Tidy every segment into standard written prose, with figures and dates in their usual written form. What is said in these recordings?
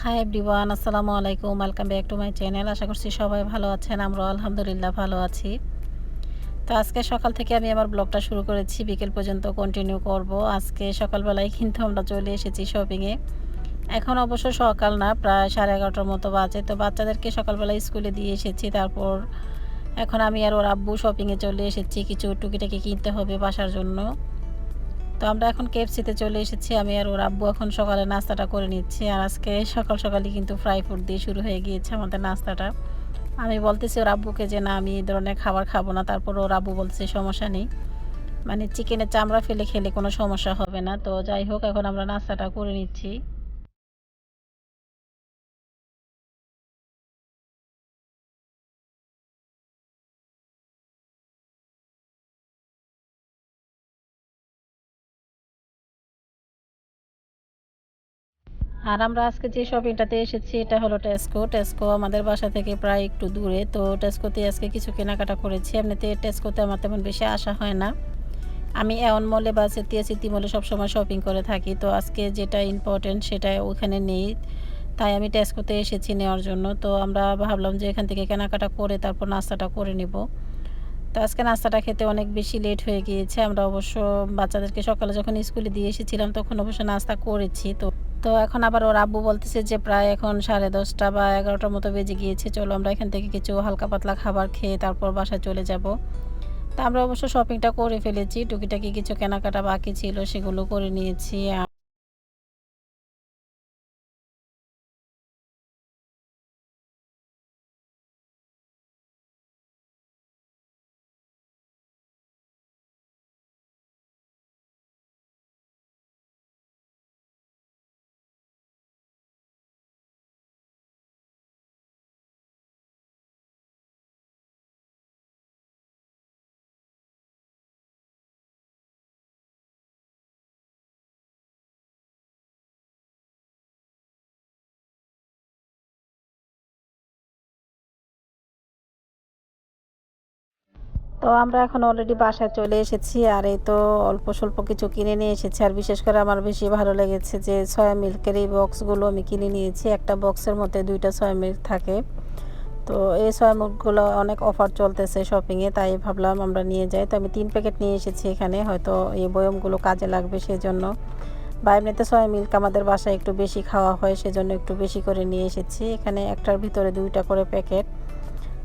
High everyone, আসসালামু আলাইকুম। Welcome back to my channel. আশা করছি সবাই ভালো আছেন। আমরাও আলহামদুলিল্লাহ ভালো আছি। তো আজকে সকাল থেকে আমি আমার ব্লগটা শুরু করেছি, বিকেল পর্যন্ত কন্টিনিউ করব। আজকে সকালবেলায় কিন্তু আমরা চলে এসেছি শপিংয়ে। এখন অবশ্য সকাল না, প্রায় 11:30টার মতো বাজে। তো বাচ্চাদেরকে সকালবেলায় স্কুলে দিয়ে এসেছি। তারপর এখন আমি আর ওর আব্বু শপিংয়ে চলে এসেছি, কিছু টুকিটাকি কিনতে হবে বাসার জন্য। তো আমরা এখন কেএফসিতে চলে এসেছি। আমি আর ওর আব্বু এখন সকালে নাস্তাটা করে নিচ্ছি। আর আজকে সকাল সকালই কিন্তু ফ্রাই ফুড দিয়ে শুরু হয়ে গিয়েছে আমাদের নাস্তাটা। আমি বলতেছি ওর আব্বুকে যে না, আমি এই ধরনের খাবার খাবো না। তারপর ওর আব্বু বলছে সমস্যা নেই, মানে চিকেনের চামড়া ফেলে খেলে কোনো সমস্যা হবে না। তো যাই হোক, এখন আমরা নাস্তাটা করে নিচ্ছি। আর আমরা আজকে যে শপিংটাতে এসেছি এটা হলো টেস্কো। টেস্কো আমাদের বাসা থেকে প্রায় একটু দূরে। তো টেস্কোতে আজকে কিছু কেনাকাটা করেছি। এমনিতে টেস্কোতে আমার তেমন বেশি আসা হয় না। আমি এওন মলে বা সেতিয়া সিটি মলে সবসময় শপিং করে থাকি। তো আজকে যেটা ইম্পর্টেন্ট সেটা ওখানে নেই, তাই আমি টেস্কোতে এসেছি নেওয়ার জন্য। তো আমরা ভাবলাম যে এখান থেকে কেনাকাটা করে তারপর নাস্তাটা করে নেব। তো আজকে নাস্তাটা খেতে অনেক বেশি লেট হয়ে গিয়েছে। আমরা অবশ্য বাচ্চাদেরকে সকালে যখন স্কুলে দিয়ে এসেছিলাম তখন অবশ্য নাস্তা করেছি। তো এখন আবার ওর আব্বু বলতেছে যে প্রায় এখন 10:30 বা 11টার মতো বেজে গিয়েছে, চলো আমরা এখান থেকে কিছু হালকা পাতলা খাবার খেয়ে তারপর বাসায় চলে যাব। তা আমরা অবশ্য শপিংটা করে ফেলেছি, টুকিটাকি কিছু কেনাকাটা বাকি ছিল সেগুলো করে নিয়েছি। তো আমরা এখন অলরেডি বাসায় চলে এসেছি। আর এই তো অল্প স্বল্প কিছু কিনে নিয়ে এসেছি। আর বিশেষ করে আমার বেশি ভালো লেগেছে যে সয়া মিল্কের এই বক্সগুলো আমি কিনে নিয়েছি। একটা বক্সের মধ্যে 2টা সয়া মিল্ক থাকে। তো এই সয়া মিল্কগুলো অনেক অফার চলতেছে শপিংয়ে, তাই ভাবলাম আমরা নিয়ে যাই। তো আমি 3 প্যাকেট নিয়ে এসেছি এখানে, হয়তো এই বয়মগুলো কাজে লাগবে সেজন্য। বা এমনিতে সয়া মিল্ক আমাদের বাসায় একটু বেশি খাওয়া হয়, সেজন্য একটু বেশি করে নিয়ে এসেছি। এখানে একটার ভিতরে 2টা করে প্যাকেট।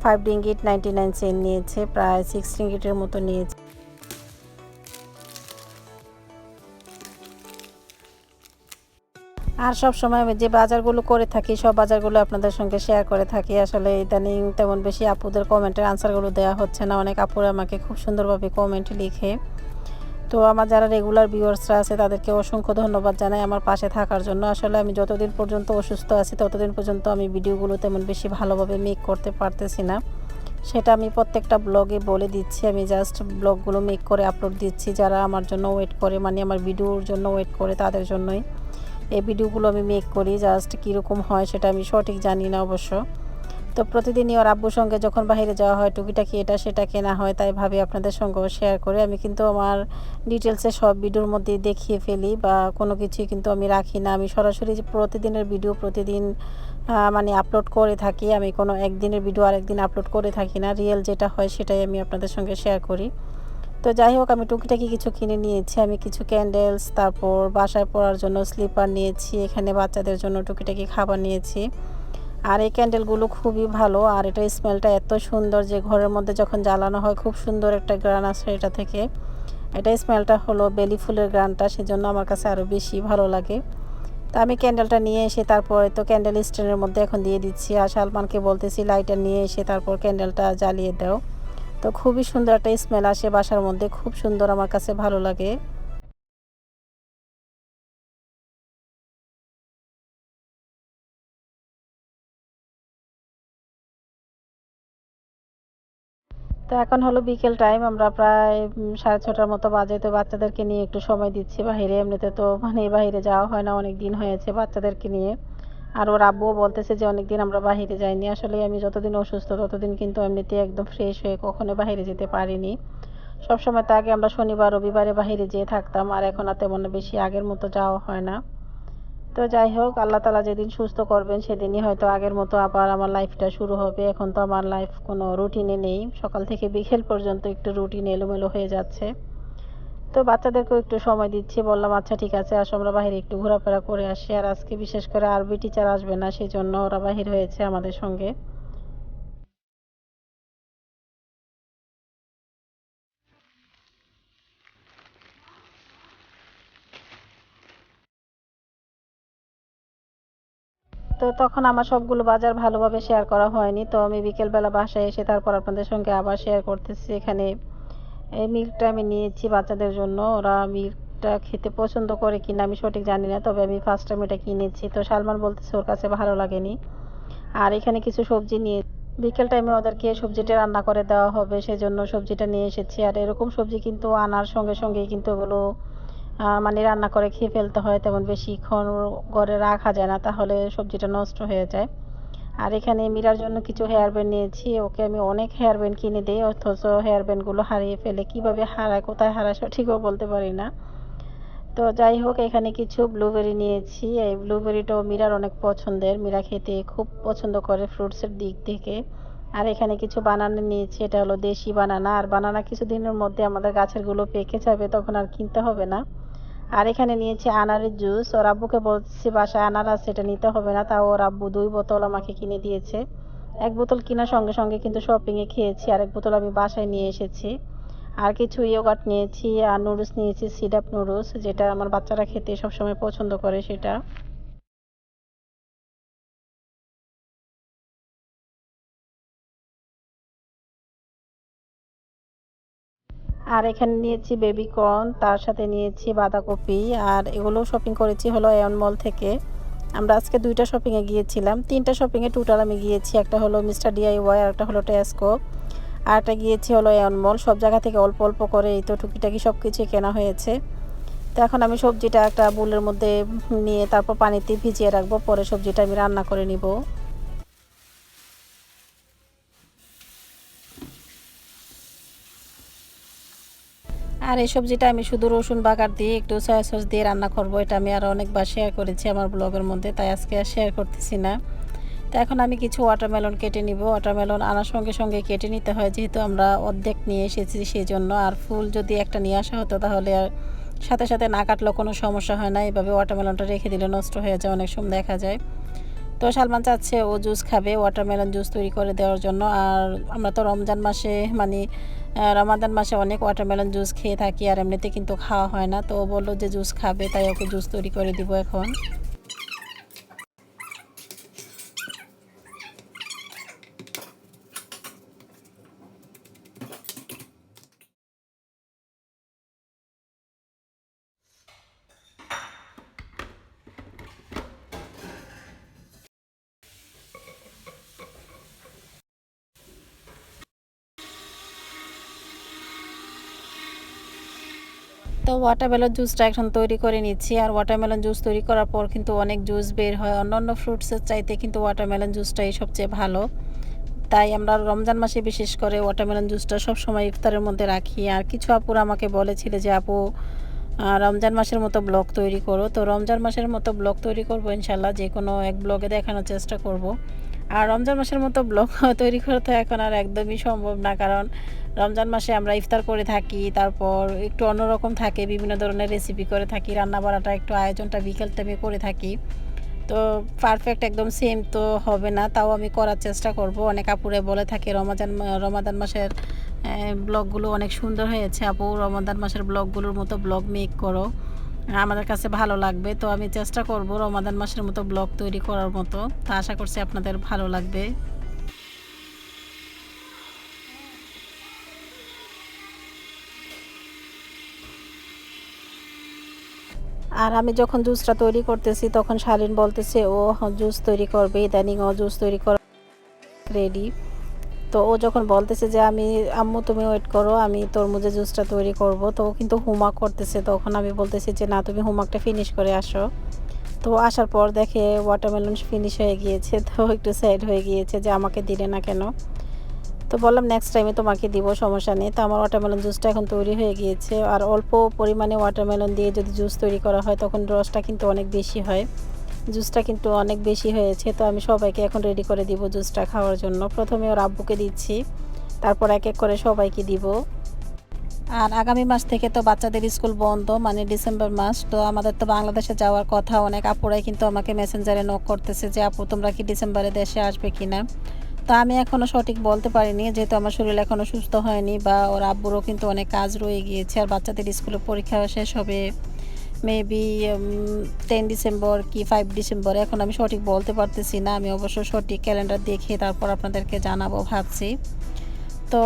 5 রিঙ্গিট 99 সেন্ট নিয়েছে, প্রায় 6 রিঙ্গিটের মতো নিয়েছে। আর সব সময় আমি যে বাজারগুলো করে থাকি সব বাজারগুলো আপনাদের সঙ্গে শেয়ার করে থাকি। আসলে ইদানিং তেমন বেশি আপুদের কমেন্টের আনসারগুলো দেওয়া হচ্ছে না। অনেক আপুরা আমাকে খুব সুন্দরভাবে কমেন্ট লিখে। তো আমার যারা রেগুলার ভিউয়ার্সরা আছে তাদেরকে অসংখ্য ধন্যবাদ জানাই আমার পাশে থাকার জন্য। আসলে আমি যতদিন পর্যন্ত অসুস্থ আছি ততদিন পর্যন্ত আমি ভিডিওগুলো তেমন বেশি ভালোভাবে মেক করতে পারতেছি না। সেটা আমি প্রত্যেকটা ব্লগে বলে দিচ্ছি। আমি জাস্ট ব্লগগুলো মেক করে আপলোড দিচ্ছি। যারা আমার জন্য ওয়েট করে, মানে আমার ভিডিওর জন্য ওয়েট করে, তাদের জন্যই এই ভিডিওগুলো আমি মেক করি। জাস্ট কীরকম হয় সেটা আমি সঠিক জানি না অবশ্য। তো প্রতিদিনই ওর আব্বুর সঙ্গে যখন বাইরে যাওয়া হয় টুকিটাকি এটা সেটা কেনা হয়, তাই ভাবি আপনাদের সঙ্গেও শেয়ার করে। আমি কিন্তু আমার ডিটেলসে সব ভিডিওর মধ্যেই দেখিয়ে ফেলি, বা কোনো কিছুই কিন্তু আমি রাখি না। আমি সরাসরি যে প্রতিদিনের ভিডিও প্রতিদিন মানে আপলোড করে থাকি। আমি কোনো একদিনের ভিডিও আরেকদিন আপলোড করে থাকি না। রিয়েল যেটা হয় সেটাই আমি আপনাদের সঙ্গে শেয়ার করি। তো যাই হোক, আমি টুকিটাকি কিছু কিনে নিয়েছি। আমি কিছু ক্যান্ডেলস, তারপর বাসায় পরার জন্য স্লিপার নিয়েছি, এখানে বাচ্চাদের জন্য টুকিটাকি খাবার নিয়েছি। আর এই ক্যান্ডেলগুলো খুবই ভালো, আর এটা স্মেলটা এত সুন্দর যে ঘরের মধ্যে যখন জ্বালানো হয় খুব সুন্দর একটা গ্রান আসে এটা থেকে। এটা স্মেলটা হলো বেলি ফুলের গ্রানটা, সেজন্য আমার কাছে আরও বেশি ভালো লাগে। তো আমি ক্যান্ডেলটা নিয়ে এসে তারপরে তো ক্যান্ডেল স্ট্যান্ডের মধ্যে এখন দিয়ে দিচ্ছি। আর সালমানকে বলতেছি লাইটার নিয়ে এসে তারপর ক্যান্ডেলটা জ্বালিয়ে দাও। তো খুবই সুন্দর একটা স্মেল আসে বাসার মধ্যে, খুব সুন্দর, আমার কাছে ভালো লাগে। তো এখন হলো বিকেল টাইম, আমরা প্রায় 6:30টার মতো বাজে। তো বাচ্চাদেরকে নিয়ে একটু সময় দিচ্ছি বাহিরে। এমনিতে তো মানে বাহিরে যাওয়া হয় না, অনেক দিন হয়েছে বাচ্চাদেরকে নিয়ে। আর ওর আব্বুও বলতেছে যে অনেকদিন আমরা বাহিরে যাইনি। আসলে আমি যতদিন অসুস্থ ততদিন কিন্তু এমনিতে একদম ফ্রেশ হয়ে কখনো বাহিরে যেতে পারিনি। সবসময় তো আগে আমরা শনিবার রবিবারে বাহিরে যেয়ে থাকতাম, আর এখন আর তেমন বেশি আগের মতো যাওয়া হয় না। তো যাই হোক, আল্লাহ তালা যেদিন সুস্থ করবেন সেদিনই হয়তো আগের মতো আবার আমার লাইফটা শুরু হবে। এখন তো আমার লাইফ কোনো রুটিনে নেই, সকাল থেকে বিকেল পর্যন্ত একটু রুটিন এলোমেলো হয়ে যাচ্ছে। তো বাচ্চাদেরকেও একটু সময় দিচ্ছি, বললাম আচ্ছা ঠিক আছে আসো আমরা বাইরে একটু ঘোরাফেরা করে আসি। আর আজকে বিশেষ করে আরবি টিচার আসবে না, সেই জন্য ওরা বাহির হয়েছে আমাদের সঙ্গে। তো তখন আমার সবগুলো বাজার ভালোভাবে শেয়ার করা হয়নি, তো আমি বিকেলবেলা বাসায় এসে তারপর আপনাদের সঙ্গে আবার শেয়ার করতেছি। এখানে এই মিল্কটা আমি নিয়েছি বাচ্চাদের জন্য, ওরা মিল্কটা খেতে পছন্দ করে কিনা আমি সঠিক জানি না, তবে আমি ফার্স্ট টাইম এটা কিনেছি। তো সালমান বলতেছে ওর কাছে ভালো লাগেনি। আর এখানে কিছু সবজি নিয়ে বিকেল টাইমে ওদেরকে সবজিটা রান্না করে দেওয়া হবে, সেজন্য সবজিটা নিয়ে এসেছি। আর এরকম সবজি কিন্তু আনার সঙ্গে সঙ্গেই কিন্তু ওগুলো মানে রান্না করে খেয়ে ফেলতে হয়, তেমন বেশিক্ষণ ঘরে রাখা যায় না, তাহলে সবজিটা নষ্ট হয়ে যায়। আর এখানে মীরার জন্য কিছু হেয়ার ব্যান্ড নিয়েছি। ওকে আমি অনেক হেয়ার ব্যান্ড কিনে দিই, অথচ হেয়ার ব্যান্ডগুলো হারিয়ে ফেলে, কিভাবে হারায় কোথায় হারায় সঠিকও বলতে পারি না। তো যাই হোক, এখানে কিছু ব্লুবেরি নিয়েছি। এই ব্লুবেরিটাও মীরার অনেক পছন্দের, মীরা খেতে খুব পছন্দ করে ফ্রুটসের দিক থেকে। আর এখানে কিছু বানানা নিয়েছি, এটা হলো দেশি বানানা। আর বানানা কিছুদিনের মধ্যে আমাদের গাছেরগুলো পেকে যাবে, তখন আর কিনতে হবে না। আর এখানে নিয়েছি আনারের জুস। ওর আব্বুকে বলছি বাসায় আনার আছে, এটা নিতে হবে না, তাও ওর আব্বু 2 বোতল আমাকে কিনে দিয়েছে। 1 বোতল কেনার সঙ্গে সঙ্গে কিন্তু শপিংয়ে খেয়েছি, আর 1 বোতল আমি বাসায় নিয়ে এসেছি। আর কিছু ইয়োগার্ট নিয়েছি, আর নুডলস নিয়েছি, সিডাপ নুডলস, যেটা আমার বাচ্চারা খেতে সবসময় পছন্দ করে সেটা। আর এখানে নিয়েছি বেবি কর্ন, তার সাথে নিয়েছি বাঁধাকপি। আর এগুলো শপিং করেছি হলো এয়ন মল থেকে। আমরা আজকে 2টা শপিংয়ে গিয়েছিলাম, 3টা শপিংয়ে টোটাল আমি গিয়েছি। একটা হলো মিস্টার ডিআইওয়াই, আর একটা হলো টেস্কো, আর একটা গিয়েছি হলো এয়ন মল। সব জায়গা থেকে অল্প অল্প করে এই তো টুকিটাকি সব কিছুই কেনা হয়েছে। তো এখন আমি সবজিটা একটা বুলের মধ্যে নিয়ে তারপর পানিতে ভিজিয়ে রাখবো, পরে সবজিটা আমি রান্না করে নিব। আর এই সবজিটা আমি শুধু রসুন বাগার দিয়ে একটু সয়া সস দিয়ে রান্না করব, এটা আমি আরও অনেকবার শেয়ার করেছি আমার ব্লগের মধ্যে, তাই আজকে আর শেয়ার করতেছি না। তো এখন আমি কিছু ওয়াটারমেলন কেটে নিব। ওয়াটারমেলন আনার সঙ্গে সঙ্গে কেটে নিতে হয়, যেহেতু আমরা অর্ধেক নিয়ে এসেছি সেই জন্য। আর ফুল যদি একটা নিয়ে আসা হতো তাহলে আর সাথে সাথে না কাটলেও কোনো সমস্যা হয় না, এভাবে ওয়াটারমেলনটা রেখে দিলে নষ্ট হয়ে যায়, অনেক সময় দেখা যায়। তো সালমান চাচ্ছে ও জুস খাবে, ওয়াটারমেলন জুস তৈরি করে দেওয়ার জন্য। আর আমরা তো রমজান মাসে মানে রমাদান মাসে অনেক ওয়াটারমেলন জুস খেয়ে থাকি, আর এমনিতে কিন্তু খাওয়া হয় না। তো ও বললো যে জুস খাবে, তাই ওকে জুস তৈরি করে দিব এখন। তো ওয়াটারমেলন জুসটা এখন তৈরি করে নিচ্ছি। আর ওয়াটারমেলন জুস তৈরি করার পর কিন্তু অনেক জুস বের হয়, অন্যান্য ফ্রুটসের চাইতে কিন্তু ওয়াটারমেলন জুসটাই সবচেয়ে ভালো। তাই আমরা রমজান মাসে বিশেষ করে ওয়াটারমেলন জুসটা সবসময় ইফতারের মধ্যে রাখি। আর কিছু আপুরা আমাকে বলেছিল যে আপু রমজান মাসের মতো ব্লগ তৈরি করো। তো রমজান মাসের মতো ব্লগ তৈরি করব ইনশাল্লাহ, যে কোনো এক ব্লগে দেখানোর চেষ্টা করব। আর রমজান মাসের মতো ব্লগ তৈরি করা তো এখন আর একদমই সম্ভব না, কারণ রমজান মাসে আমরা ইফতার করে থাকি, তারপর একটু অন্যরকম থাকে, বিভিন্ন ধরনের রেসিপি করে থাকি, রান্না বাড়াটা একটু আয়োজনটা বিকেল টাইমে করে থাকি। তো পারফেক্ট একদম সেম তো হবে না, তাও আমি করার চেষ্টা করব। অনেক আপুরে বলে থাকে রমাদান মাসের ব্লগগুলো অনেক সুন্দর হয়েছে আপু, রমাদান মাসের ব্লগগুলোর মতো ব্লগ মেক করো, আমাদের কাছে ভালো লাগবে। তো আমি চেষ্টা করব রমাদান মাসের মতো ব্লগ তৈরি করার মতো, তো আশা করছি আপনাদের ভালো লাগবে। আর আমি যখন জুসটা তৈরি করতেছি তখন শালীন বলতেছে ও জুস তৈরি করবে, ইদানিং ও জুস তৈরি করা রেডি। তো ও যখন বলতেছে যে আমি আম্মু তুমি ওয়েট করো, আমি তরমুজের জুসটা তৈরি করব, তো ও কিন্তু হোমওয়ার্ক করতেছে। তখন আমি বলতেছি যে না, তুমি হোমওয়ার্কটা ফিনিশ করে আসো। তো আসার পর দেখে ওয়াটারমেলন ফিনিশ হয়ে গিয়েছে। তো একটু স্যাড হয়ে গিয়েছে যে আমাকে দিলে না কেন। তো বললাম নেক্সট টাইমে তোমাকে দিব, সমস্যা নেই। তো আমার ওয়াটারমেলন জুসটা এখন তৈরি হয়ে গিয়েছে। আর অল্প পরিমাণে ওয়াটারমেলন দিয়ে যদি জুস তৈরি করা হয় তখন রসটা কিন্তু অনেক বেশি হয়। জুসটা কিন্তু অনেক বেশি হয়েছে। তো আমি সবাইকে এখন রেডি করে দিব জুসটা খাওয়ার জন্য। প্রথমে ওর আব্বুকে দিচ্ছি, তারপর এক এক করে সবাইকে দিব। আর আগামী মাস থেকে তো বাচ্চাদের স্কুল বন্ধ, মানে ডিসেম্বর মাস। তো আমাদের তো বাংলাদেশে যাওয়ার কথা। অনেক আপুরাই কিন্তু আমাকে মেসেঞ্জারে নক করতেছে যে আপু তোমরা কি ডিসেম্বরে দেশে আসবে কিনা। তো আমি এখনও সঠিক বলতে পারিনি, যেহেতু আমার শরীর এখনও সুস্থ হয়নি, বা ওর আব্বুরও কিন্তু অনেক কাজ রয়ে গিয়েছে। আর বাচ্চাদের স্কুলে পরীক্ষা শেষ হবে মেবি 10 ডিসেম্বর কি 5 ডিসেম্বর, এখন আমি সঠিক বলতে পারতেছি না। আমি অবশ্য সঠিক ক্যালেন্ডার দেখে তারপর আপনাদেরকে জানাবো ভাবছি। তো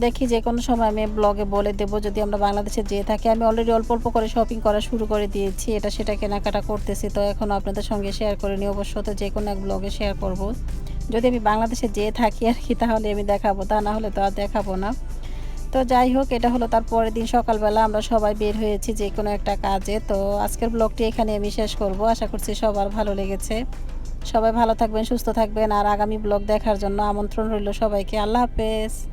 দেখি যে কোনো সময় আমি ব্লগে বলে দেবো যদি আমরা বাংলাদেশে যেয়ে থাকি। আমি অলরেডি অল্প অল্প করে শপিং করা শুরু করে দিয়েছি, এটা সেটা কেনাকাটা করতেছি। তো এখনও আপনাদের সঙ্গে শেয়ার করিনি, অবশ্য তো যে কোনো এক ব্লগে শেয়ার করব। যদি আমি বাংলাদেশে যেয়ে থাকি আর কি, তাহলে আমি দেখাবো, তা না হলে তো আর দেখাবো না। তো যাই হোক, এটা হলো তার পরের দিন সকালবেলা আমরা সবাই বের হয়েছি যে কোনো একটা কাজে। তো আজকের ব্লগটি এখানে আমি শেষ করব। আশা করছি সবার ভালো লেগেছে। সবাই ভালো থাকবেন, সুস্থ থাকবেন। আর আগামী ব্লগ দেখার জন্য আমন্ত্রণ রইল সবাইকে। আল্লাহ হাফেজ।